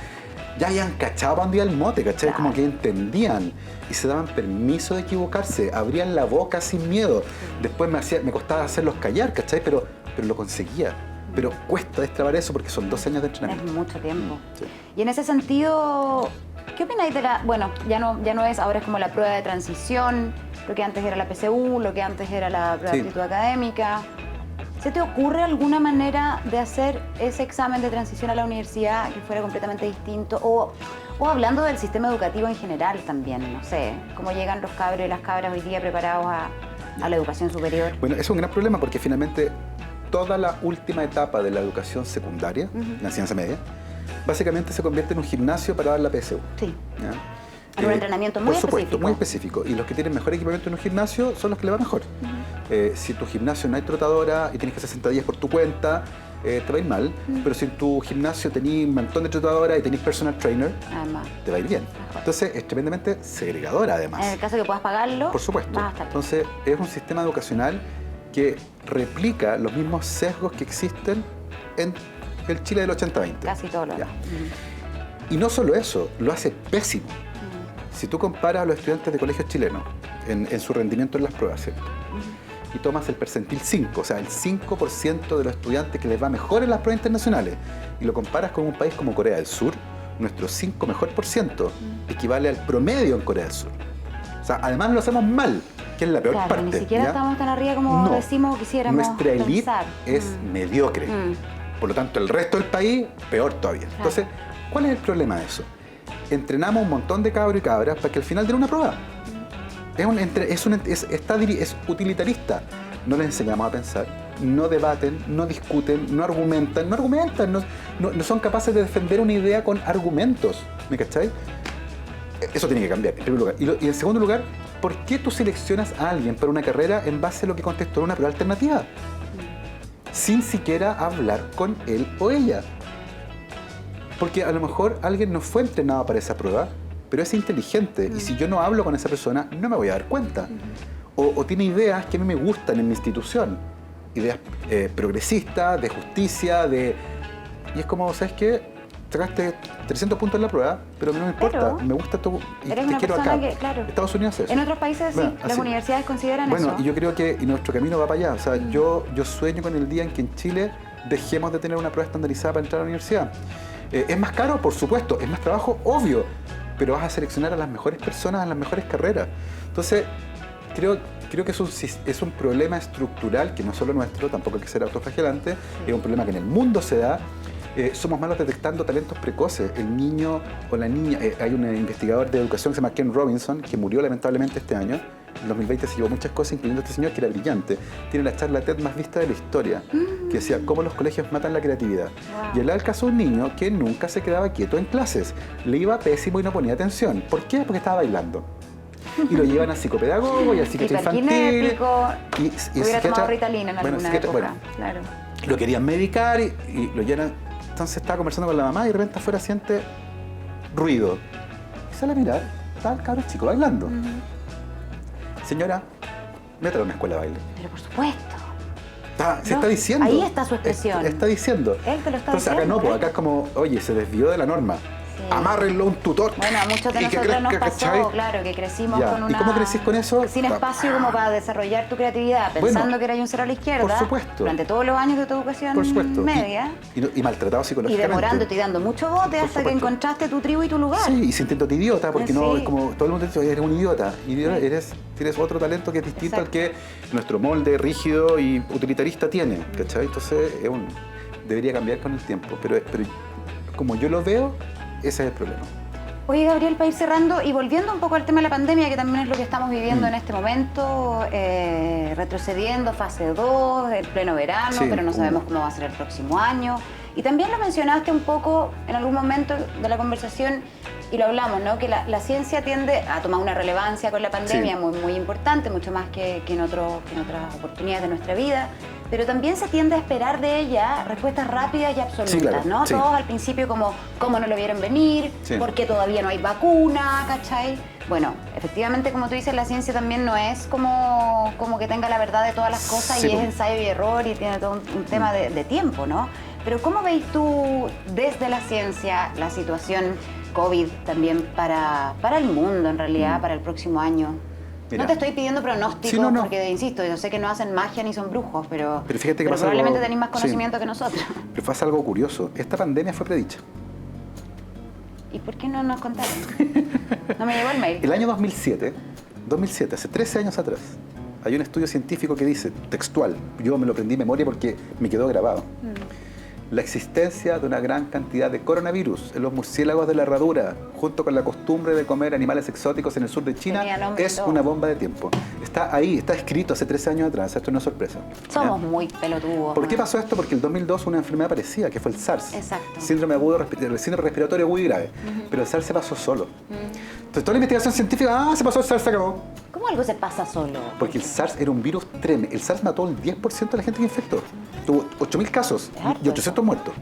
ya habían cachado para dónde iba el mote, ¿cachai? Claro. Como que entendían y se daban permiso de equivocarse, abrían la boca sin miedo. Después me costaba hacerlos callar, ¿cachai? Pero lo conseguía. Pero cuesta destrabar eso porque son 12 años de entrenamiento. Es mucho tiempo. Sí. Y en ese sentido, ¿qué opináis de la... Bueno, ya no es, ahora es como la prueba de transición, lo que antes era la PSU, lo que antes era la prueba de aptitud académica. ¿Se te ocurre alguna manera de hacer ese examen de transición a la universidad que fuera completamente distinto? O hablando del sistema educativo en general también, no sé, cómo llegan los cabros y las cabras hoy día preparados a la educación superior. Bueno, es un gran problema porque finalmente toda la última etapa de la educación secundaria, la enseñanza media, básicamente se convierte en un gimnasio para dar la PSU. Sí. ¿Ya? En un entrenamiento muy por supuesto, específico. muy específico. Y los que tienen mejor equipamiento en un gimnasio son los que le va mejor. Si tu gimnasio no hay trotadora y tienes que hacer 60 días por tu cuenta, te va a ir mal. Pero si en tu gimnasio tenés un montón de trotadoras y tenés personal trainer, Además, te va a ir bien. Entonces es tremendamente segregadora además. en el caso que puedas pagarlo, Por supuesto. vas a estar bien. Entonces es un sistema educacional que replica los mismos sesgos que existen en el Chile del 80-20. Casi todo lo Ya. demás. Y no solo eso, lo hace pésimo. Si tú comparas a los estudiantes de colegios chilenos en su rendimiento en las pruebas, ¿cierto? Y tomas el percentil 5, o sea, el 5% de los estudiantes que les va mejor en las pruebas internacionales, y lo comparas con un país como Corea del Sur, nuestro 5 mejor por ciento equivale al promedio en Corea del Sur. O sea, además lo hacemos mal, que es la peor Claro, parte. ni siquiera ¿ya? estamos tan arriba como No. decimos o quisiéramos Nuestra élite pensar. es mediocre. Por lo tanto, el resto del país, peor todavía. Entonces, ¿cuál es el problema de eso? Entrenamos un montón de cabros y cabras para que al final den una prueba. Es utilitarista. No les enseñamos a pensar, no debaten, no discuten, no argumentan, no son capaces de defender una idea con argumentos. ¿Me cachai? Eso tiene que cambiar, en primer lugar. Y en segundo lugar, ¿por qué tú seleccionas a alguien para una carrera en base a lo que contestó en una prueba alternativa? Sin siquiera hablar con él o ella. Porque a lo mejor alguien no fue entrenado para esa prueba, pero es inteligente. Y si yo no hablo con esa persona, no me voy a dar cuenta. O tiene ideas que a mí me gustan en mi institución. Ideas progresistas, de justicia, Y es como, ¿sabes qué? Sacaste 300 puntos en la prueba, pero a mí no me importa. Pero me gusta esto y eres te una quiero persona acá. que, claro. Estados Unidos hace eso. En otros países Bueno, sí, las así. universidades consideran Bueno, eso. y yo creo que nuestro camino va para allá. O sea, yo sueño con el día en que en Chile dejemos de tener una prueba estandarizada para entrar a la universidad. ¿Es más caro? Por supuesto. ¿Es más trabajo? Obvio. Pero vas a seleccionar a las mejores personas, a las mejores carreras. Entonces, creo que es un problema estructural que no es solo nuestro, tampoco hay que ser autoflagelante. Es un problema que en el mundo se da. Somos malos detectando talentos precoces. El niño o la niña, hay un investigador de educación que se llama Ken Robinson, que murió lamentablemente este año, En 2020 se llevó muchas cosas, incluyendo este señor que era brillante. Tiene la charla TED más vista de la historia, que decía cómo los colegios matan la creatividad. Wow. Y él el caso de un niño que nunca se quedaba quieto en clases. Le iba pésimo y no ponía atención. ¿Por qué? Porque estaba bailando. Y lo llevan al psicopedagogo y al psiquiatra infantil. Hiperkinético. Y Hubiera tomado Ritalina en alguna época. Bueno, claro. lo querían medicar y lo llenan. Entonces estaba conversando con la mamá y de repente afuera siente ruido. Y sale a mirar, estaba el cabrón chico bailando. Señora, métala a una escuela de baile. Pero por supuesto. Se está diciendo. Ahí está su expresión. Está diciendo. Él te lo está Entonces diciendo. acá no, pues acá es como, oye, se desvió de la norma. Sí. Amárrenlo a un tutor. Bueno, a muchos de Y que nosotros nos crezca, pasó, ¿cachai? claro, que crecimos Ya. con una... ¿Y cómo crecís con eso? Sin espacio como para desarrollar tu creatividad, pensando Bueno, que eras un cero a la izquierda. por supuesto. Durante todos los años de tu educación Por supuesto. media. Y maltratado Y psicológicamente. demorándote y dando mucho bote Por hasta que supuesto. encontraste tu tribu y tu lugar. Sí, y sintiéndote idiota, porque no Sí. es como todo el mundo dice, oye, eres un idiota. Y Sí. tienes otro talento que es distinto Exacto. al que nuestro molde rígido y utilitarista tiene. ¿Cachai? Entonces debería cambiar con el tiempo. Pero como yo lo veo, ese es el problema. Oye, Gabriel, para ir cerrando y volviendo un poco al tema de la pandemia, que también es lo que estamos viviendo en este momento, retrocediendo fase 2, el pleno verano, Sí. pero no sabemos cómo va a ser el próximo año. Y también lo mencionaste un poco en algún momento de la conversación y lo hablamos, ¿no? Que la ciencia tiende a tomar una relevancia con la pandemia Sí. muy, muy importante, mucho más que en otras oportunidades de nuestra vida. Pero también se tiende a esperar de ella respuestas rápidas y absolutas, Sí, claro, ¿no? sí. Todos al principio como, ¿cómo no lo vieron venir? Sí. ¿Por qué todavía no hay vacuna? ¿Cachai? Bueno, efectivamente, como tú dices, la ciencia también no es como que tenga la verdad de todas las cosas Sí, y es pues. ensayo y error y tiene todo un tema de tiempo, ¿no? Pero ¿cómo veis tú desde la ciencia la situación COVID también para el mundo, en realidad, para el próximo año? Mira. No te estoy pidiendo pronósticos Sí, no. porque, insisto, yo sé que no hacen magia ni son brujos, pero Fíjate que pasa probablemente algo- tenéis más sí. conocimiento que nosotros. Pero pasa algo curioso. Esta pandemia fue predicha. ¿Y por qué no nos contaron? No me llegó el mail. El año 2007, hace 13 años atrás, hay un estudio científico que dice, textual, yo me lo aprendí de memoria porque me quedó grabado, la existencia de una gran cantidad de coronavirus en los murciélagos de la herradura, junto con la costumbre de comer animales exóticos en el sur de China, Tenía nombre y es todo. una bomba de tiempo. Está ahí, está escrito hace 13 años atrás, esto no es sorpresa. Somos ¿Ya? muy pelotudos. ¿Por qué ¿no? pasó esto? Porque el 2002 una enfermedad parecida, que fue el SARS. Exacto. Síndrome respiratorio muy grave. Pero el SARS se pasó solo. Entonces toda la investigación científica, se pasó el SARS, se acabó. ¿Cómo algo se pasa solo? Porque el SARS era un virus tremendo. El SARS mató al 10% de la gente que infectó. Tuvo 8.000 casos Es harto y 800 muertos.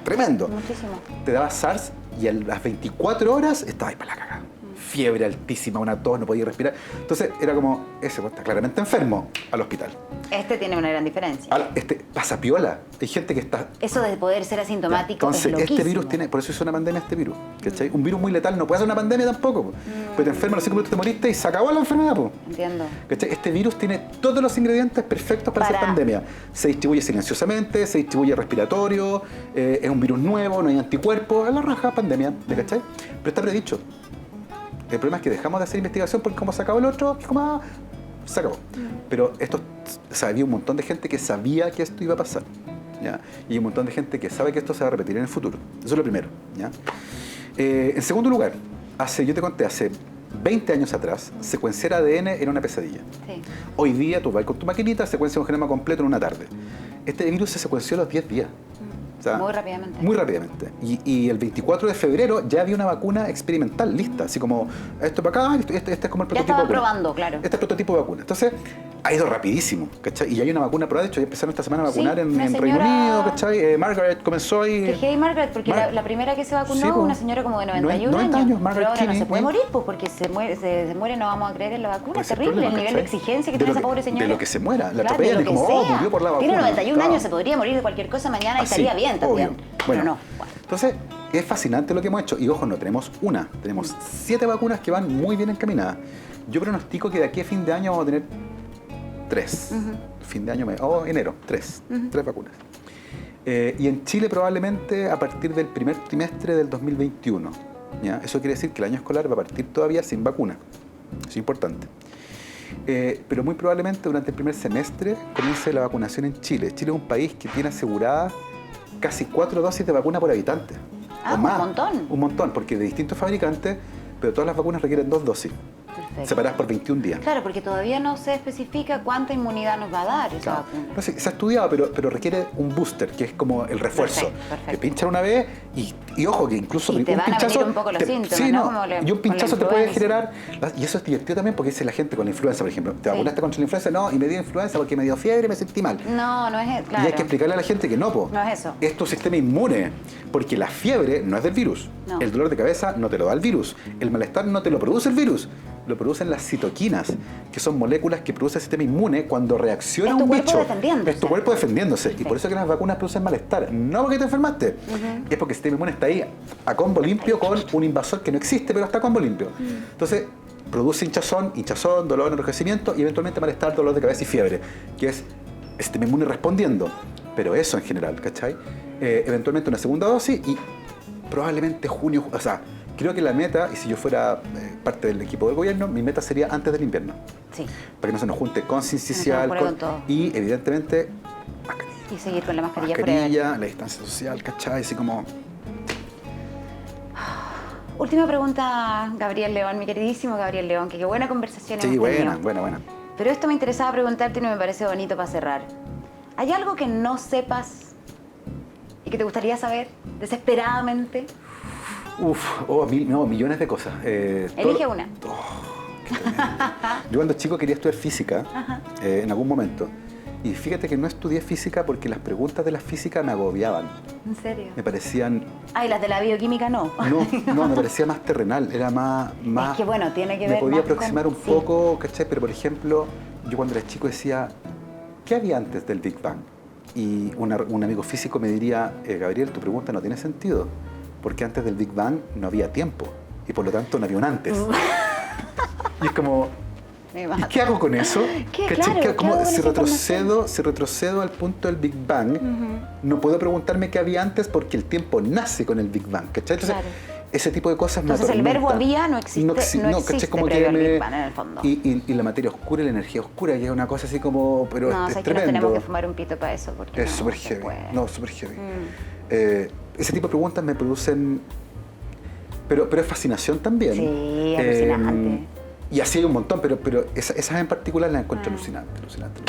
Tremendo. Muchísimo. Te daba SARS y a las 24 horas estabas ahí para la cagada. Fiebre altísima, una tos, no podía respirar. Entonces era como, ese pues, está claramente enfermo, al hospital. Este tiene una gran diferencia. Pasa piola. Hay gente que está... Eso de poder ser asintomático Entonces, es loquísimo. este virus tiene, por eso hizo una pandemia este virus, ¿cachai? Un virus muy letal no puede ser una pandemia tampoco, po. Pero te enfermas, a los 5 minutos te moriste y se acabó la enfermedad, po. Entiendo. ¿Cachai? Este virus tiene todos los ingredientes perfectos para ser pandemia. Se distribuye silenciosamente, se distribuye respiratorio, es un virus nuevo, no hay anticuerpos, es la raja pandemia, ¿cachai? Pero está predicho. El problema es que dejamos de hacer investigación porque como se acabó el otro, como se acabó. Pero había un montón de gente que sabía que esto iba a pasar, ¿ya? Y hay un montón de gente que sabe que esto se va a repetir en el futuro. Eso es lo primero, ¿ya? En segundo lugar, yo te conté, hace 20 años atrás, secuenciar ADN era una pesadilla. Sí. Hoy día tú vas con tu maquinita, secuencia un genoma completo en una tarde. Este virus se secuenció a los 10 días. O sea, Muy rápidamente. Muy rápidamente. Y el 24 de febrero ya había una vacuna experimental lista, así como esto para acá, este es como el Ya prototipo estaba de vacuna. probando, claro. Este es el prototipo de vacuna. Entonces, ha ido rapidísimo, ¿cachai? Y ya hay una vacuna probada. De hecho, ya empezaron esta semana a Sí, vacunar una en señora- Reino Unido, ¿cachai? Margaret comenzó y... Que hey Margaret, porque Mar- la primera que se vacunó, Sí, po. una señora como de 91 90 años, Margaret pero ahora no Kinney, se puede ¿eh? morir, pues porque se muere, no vamos a creer en la vacuna. Pues Es terrible problema, el nivel ¿cachai? de exigencia que De tiene lo esa pobre señora. De lo que se muera. La Claro, atropellan de y lo que como, sea. murió por la vacuna. Tiene 91 Claro. años, se podría morir de cualquier cosa mañana y Así, estaría bien también. obvio. Pero Bueno, no. Bueno. entonces, es fascinante lo que hemos hecho. Y ojo, no tenemos una, tenemos 7 vacunas que van muy bien encaminadas. Yo pronostico que de aquí a fin de año vamos a tener 3. Fin de año, enero, 3. 3 vacunas. Y en Chile probablemente a partir del primer trimestre del 2021. ¿Ya? Eso quiere decir que el año escolar va a partir todavía sin vacuna. Eso es importante. Pero muy probablemente durante el primer semestre comience la vacunación en Chile. Chile es un país que tiene aseguradas casi 4 dosis de vacuna por habitante. Ah, o un más. montón. Un montón, porque de distintos fabricantes, pero todas las vacunas requieren 2 dosis. Perfecto. separadas por 21 días. Claro, porque todavía no se especifica cuánta inmunidad nos va a dar esa Claro. vacuna. No sé, se ha estudiado, pero requiere un booster, que es como el refuerzo. Perfecto. Que pinchan una vez y ojo, que incluso Y te van a venir un poco los síntomas, sí, ¿no? no, Como y un con la pinchazo te puede influenza. generar... Y eso es divertido también porque dice la gente con la influenza, por ejemplo. ¿Te Sí. vacunaste contra la influenza? No, y me dio influenza porque me dio fiebre y me sentí mal. No, no es claro. Y hay que explicarle a la gente que no, po. No es eso. Es tu sistema inmune, porque la fiebre no es del virus. No. El dolor de cabeza no te lo da el virus. El malestar no te lo produce el virus. Lo producen las citoquinas, que son moléculas que produce el sistema inmune cuando reacciona Es a tu un cuerpo bicho. defendiéndose. Es tu cuerpo defendiéndose. Sí. Y por eso que las vacunas producen malestar. No porque te enfermaste. Es porque el sistema inmune está ahí a combo limpio con un invasor que no existe, pero está a combo limpio. Entonces, produce hinchazón, dolor, enrojecimiento y eventualmente malestar, dolor de cabeza y fiebre, que es el sistema inmune respondiendo. Pero eso en general, ¿cachai? Eventualmente una segunda dosis y probablemente junio, o sea, creo que la meta, y si yo fuera parte del equipo del gobierno, mi meta sería antes del invierno. Sí. Para que no se nos junte con No se sincicial nos pone con todo. y evidentemente Y seguir con la mascarilla forever. mascarilla, la distancia social, ¿cachai? Así como... Última pregunta, Gabriel León, mi queridísimo Gabriel León, que qué buena conversación Sí, hemos tenido. buena. Pero esto me interesaba preguntarte y no me parece bonito para cerrar. ¿Hay algo que no sepas y que te gustaría saber desesperadamente? Millones de cosas. Elige una. Yo cuando chico quería estudiar física, en algún momento. Y fíjate que no estudié física porque las preguntas de la física me agobiaban. ¿En serio? Me parecían... Ay, las de la bioquímica no. No, me parecía más terrenal, era más... Es que bueno, tiene que me ver podía más aproximar con- un sí. poco, ¿cachai? Pero por ejemplo, yo cuando era chico decía, ¿qué había antes del Big Bang? Y un amigo físico me diría, Gabriel, tu pregunta no tiene sentido, porque antes del Big Bang no había tiempo, y por lo tanto no había un antes. Y es como... Me ¿Y mata. qué hago con eso? ¿Qué? ¿Cachai? Claro, Que ¿qué como hago con si esa retrocedo al punto del Big Bang, no puedo preguntarme qué había antes porque el tiempo nace con el Big Bang. ¿Cachai? Entonces, Claro. ese tipo de cosas Entonces, me el verbo atormentan. había no existe, no ¿cachai? existe Como previo que al Big me... Bang, en el fondo. Y la materia oscura y la energía oscura, que es una cosa así como... Pero No, es sé que nos tremendo. tenemos que fumar un pito para eso. Porque Es no súper se heavy. puede. No, súper heavy. Ese tipo de preguntas me producen... Pero es fascinación también. Sí, alucinante. Y así hay un montón, pero esas en particular las encuentro alucinante.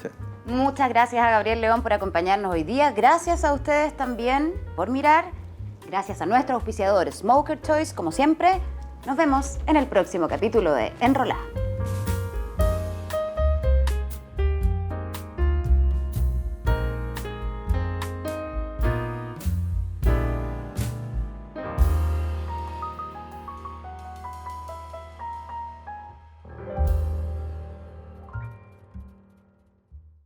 Sí. Muchas gracias a Gabriel León por acompañarnos hoy día. Gracias a ustedes también por mirar. Gracias a nuestros auspiciadores Smoker Choice, como siempre. Nos vemos en el próximo capítulo de Enrolá.